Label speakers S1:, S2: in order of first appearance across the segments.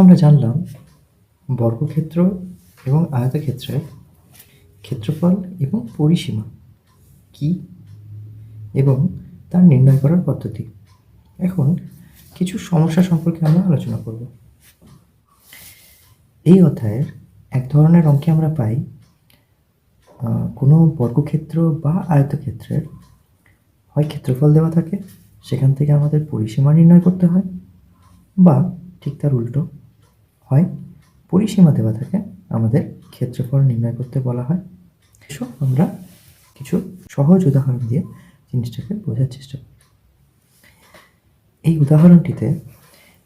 S1: আমরা জানলাম বর্গক্ষেত্র এবং আয়তক্ষেত্রের ক্ষেত্রফল এবং পরিসীমা কি এবং তার নির্ণয় করার পদ্ধতি। এখন কিছু সমস্যা সম্পর্কে আমরা আলোচনা করব। এই অধ্যায়ের এক ধরনের অঙ্কে আমরা পাই কোনো বর্গক্ষেত্র বা আয়তক্ষেত্রের হয় ক্ষেত্রফল দেওয়া থাকে, সেখান থেকে আমাদের পরিসীমা নির্ণয় করতে হয়, বা ঠিক তার উল্টো, হয় পরিসীমা দেওয়া থাকে, আমাদের ক্ষেত্রফল নির্ণয় করতে বলা হয়। এসব আমরা কিছু সহজ উদাহরণ দিয়ে জিনিসটাকে বোঝার চেষ্টা করি। এই উদাহরণটিতে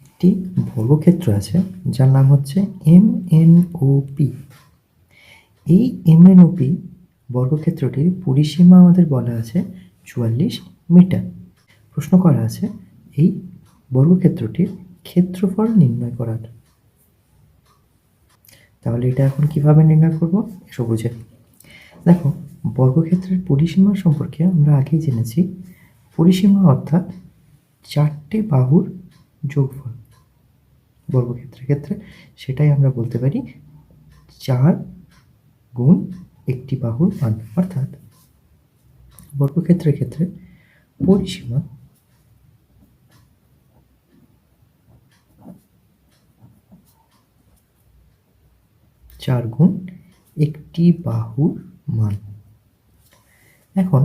S1: একটি বর্গক্ষেত্র আছে যার নাম হচ্ছে MNOP। এই MNOP বর্গক্ষেত্রটির পরিসীমা আমাদের বলা আছে 44 মিটার। প্রশ্ন করা আছে এই বর্গক্ষেত্রটির ক্ষেত্রফল নির্ণয় করার। তাহলে এটা এখন কিভাবে নির্ণয় করব এসব বুঝে। দেখো, বর্গক্ষেত্রের পরিসীমা সম্পর্কে আমরা আগেই জেনেছি। পরিসীমা অর্থাৎ 4টে বাহুর যোগফল। বর্গক্ষেত্রের ক্ষেত্রে সেটাই আমরা বলতে পারি 4 গুণ একটি বাহুর মান। অর্থাৎ বর্গক্ষেত্রের ক্ষেত্রে পরিসীমা 4 গুণ একটি বাহুর মান। এখন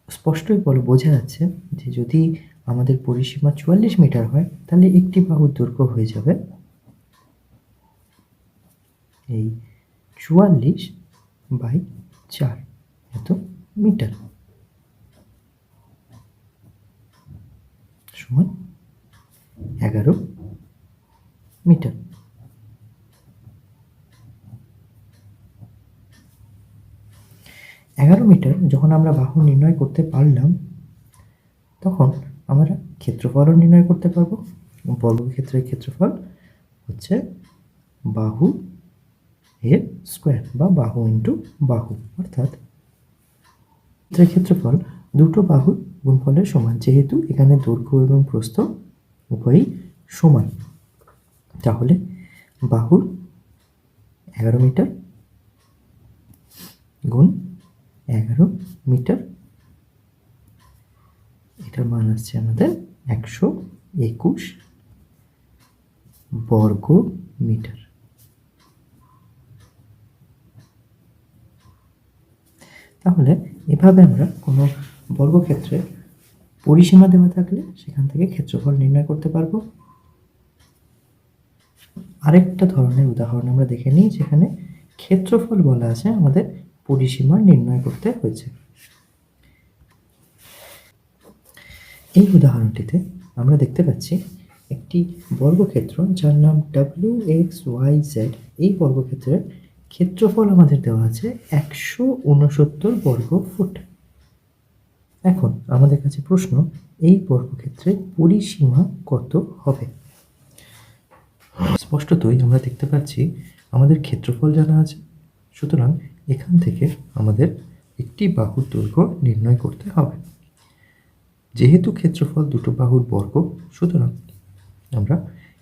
S1: স্পষ্টই বোঝা যাচ্ছে যে যদি আমাদের পরিসীমা 44 মিটার হয়, তাহলে একটি বাহুর দৈর্ঘ্য হয়ে যাবে এই 44/4 এত মিটার, সমান 11 মিটার। মিটার যখন আমরা বাহু নির্ণয় করতে পারলাম, তখন আমরা ক্ষেত্রফলও নির্ণয় করতে পারবো। বর্গক্ষেত্রের ক্ষেত্রফল হচ্ছে বাহু এর স্কোয়ার বা বাহু ইন্টু বাহু, অর্থাৎ ক্ষেত্রফল দুটো বাহুর গুণফলের সমান। যেহেতু এখানে দৈর্ঘ্য এবং প্রস্থ উভয়ই সমান, তাহলে বাহুর 11 মিটার গুণ 11 মিটার, এটার মান আসছে আমাদের 121 বর্গ মিটার। তাহলে এভাবে আমরা কোনো বর্গক্ষেত্রে পরিসীমা দেওয়া থাকলে সেখান থেকে ক্ষেত্রফল নির্ণয় করতে পারবো। আরেকটা ধরনের উদাহরণ আমরা দেখে নিই, যেখানে ক্ষেত্রফল বলা আছে, আমাদের পরিসীমা নির্ণয় করতে হয়েছে। এই উদাহরণটিতে আমরা দেখতে পাচ্ছি একটি বর্গক্ষেত্র যার নাম WXYZ। এই বর্গক্ষেত্রের ক্ষেত্রফল আমাদের দেওয়া আছে 169 বর্গ ফুট। এখন আমাদের কাছে প্রশ্ন, এই বর্গক্ষেত্রের পরিসীমা কত হবে? স্পষ্টতই আমরা দেখতে পাচ্ছি আমাদের ক্ষেত্রফল জানা আছে, সুতরাং এখান থেকে আমাদের একটি বাহুর দৈর্ঘ্য নির্ণয় করতে হবে। যেহেতু ক্ষেত্রফল দুটো বাহুর বর্গ, সুতরাং আমরা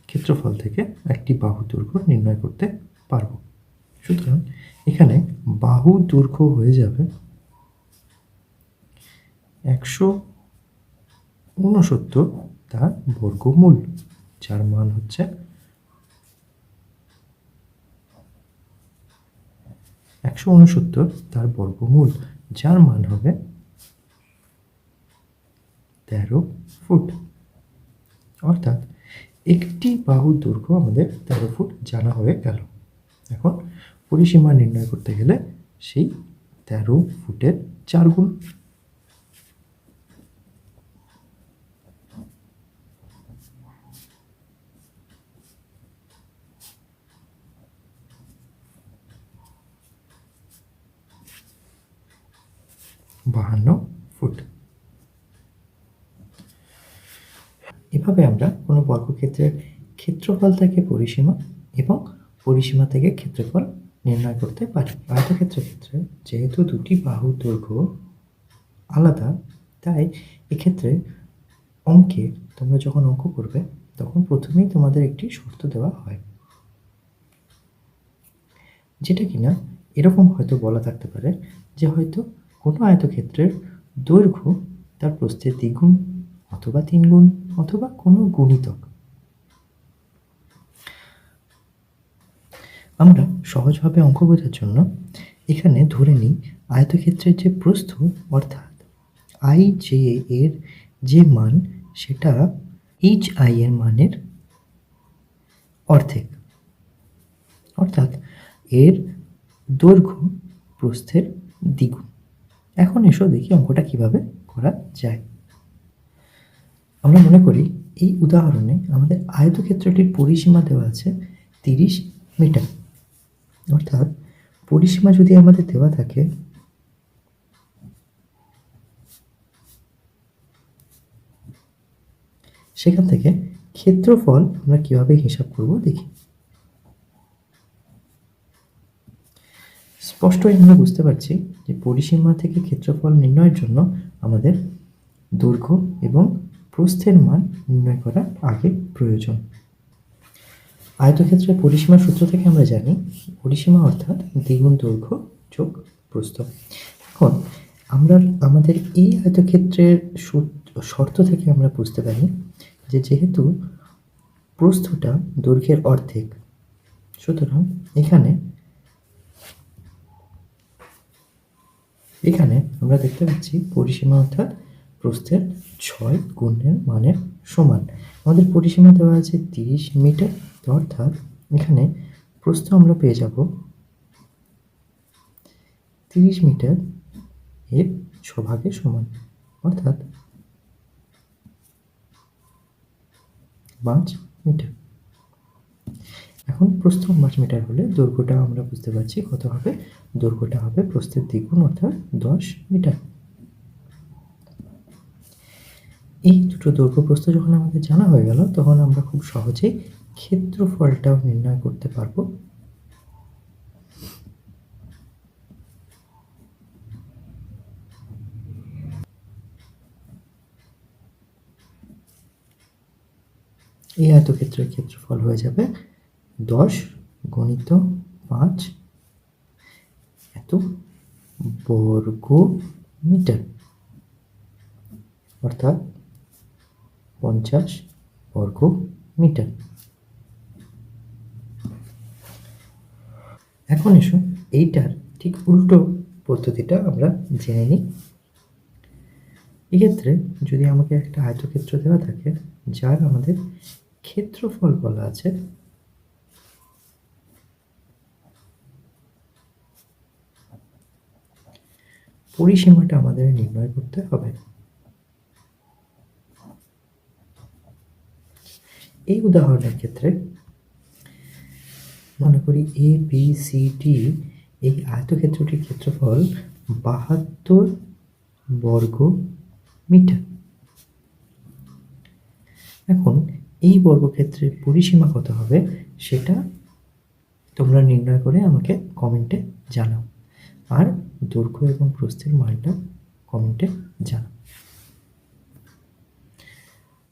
S1: ক্ষেত্রফল থেকে একটি বাহুর দৈর্ঘ্য নির্ণয় করতে পারব। সুতরাং এখানে বাহু দৈর্ঘ্য হয়ে যাবে 169 তার বর্গমূল, যার মান হচ্ছে 169 তার বর্গমূল, যার মান হবে 13 ফুট। অর্থাৎ একটি বাহুর দৈর্ঘ্য আমাদের 13 ফুট জানা হয়ে গেল। এখন পরিসীমা নির্ণয় করতে গেলে সেই 13 ফুটের 4 গুণ। ফুট। এভাবে আমরা কোনো বর্গক্ষেত্রের ক্ষেত্রফল থেকে পরিসীমা এবং পরিসীমা থেকে ক্ষেত্রফল নির্ণয় করতে পারি। আয়তক্ষেত্রের ক্ষেত্রে যেহেতু দুটি বাহুর দৈর্ঘ্য আলাদা, তাই এক্ষেত্রে অঙ্কে তোমরা যখন অঙ্ক করবে তখন প্রথমেই তোমাদের একটি শর্ত দেওয়া হয়, যেটা কিনা এরকম হয়তো বলা থাকতে পারে যে হয়তো কোনো আয়তক্ষেত্রের দৈর্ঘ্য তার প্রস্থের দ্বিগুণ অথবা 3 গুণ অথবা কোনো গুণিতক। আমরা সহজভাবে অঙ্ক বোঝার জন্য এখানে ধরে নিই আয়তক্ষেত্রের যে প্রস্থ অর্থাৎ আই জে এর যে মান সেটা এইচ আই এর মানের অর্ধেক, অর্থাৎ এর দৈর্ঘ্য প্রস্থের দ্বিগুণ। এখন এসো দেখি অঙ্কটা কিভাবে করা যায়। আমরা মনে করি এই উদাহরণে আমাদের আয়তক্ষেত্রটির পরিসীমা দেওয়া আছে 30 মিটার, অর্থাৎ পরিসীমা যদি আমাদের দেওয়া থাকে সেখান থেকে ক্ষেত্রফল আমরা কিভাবে হিসাব করব দেখি। স্পষ্টই আমরা বুঝতে পারছি যে পরিসীমা থেকে ক্ষেত্রফল নির্ণয়ের জন্য আমাদের দৈর্ঘ্য এবং প্রস্থের মান নির্ণয় করা আগে প্রয়োজন। আয়তক্ষেত্রের পরিসীমা সূত্র থেকে আমরা জানি পরিসীমা অর্থাৎ দ্বিগুণ দৈর্ঘ্য যোগ প্রস্থ। এখন আমরা আমাদের এই আয়তক্ষেত্রের শর্ত থেকে আমরা বুঝতে পারি যে যেহেতু প্রস্থটা দৈর্ঘ্যের অর্ধেক, সুতরাং এখানে আমরা দেখতে পাচ্ছি পরিসীমা অর্থাৎ প্রস্থের 6 গুণের মানের সমান। আমাদের পরিসীমা দেওয়া আছে 30 মিটার, অর্থাৎ এখানে প্রস্থ আমরা পেয়ে যাব 30 মিটার এর 6 ভাগের সমান, অর্থাৎ 5 মিটার। এখন প্রস্থ 5 মিটার হলে দৈর্ঘ্যটা আমরা বুঝতে পারছি কত হবে। দৈর্ঘ্যটা হবে প্রস্থের দ্বিগুণ অর্থাৎ 10 মিটার। এই দুটো দৈর্ঘ্য প্রস্থ যখন আমাদের জানা হয়ে গেল তখন আমরা খুব সহজেই ক্ষেত্রফলটাও নির্ণয় করতে পারবো। এই আয়তক্ষেত্রের ক্ষেত্রফল হয়ে যাবে 10 গুণিত 5 এত বর্গ মিটার, অর্থাৎ 50 বর্গ মিটার। এখন এসো এইটার ঠিক উল্টো পদ্ধতিটা আমরা জেনে নিই। এক্ষেত্রে যদি আমাকে একটা আয়তক্ষেত্র দেওয়া থাকে যার আমাদের ক্ষেত্রফল বলা আছে, পরিসীমাটা আমাদের নির্ণয় করতে হবে। এই উদাহরণের ক্ষেত্রে মনে করি এ বি সি ডি এই আয়তক্ষেত্রটির ক্ষেত্রফল 72 বর্গ মিটার। এখন এই বর্গক্ষেত্রের পরিসীমা কত হবে সেটা তোমরা নির্ণয় করে আমাকে কমেন্টে জানাও, আর দৈর্ঘ্য এবং প্রস্থের মানটা কমেন্টে জানাও।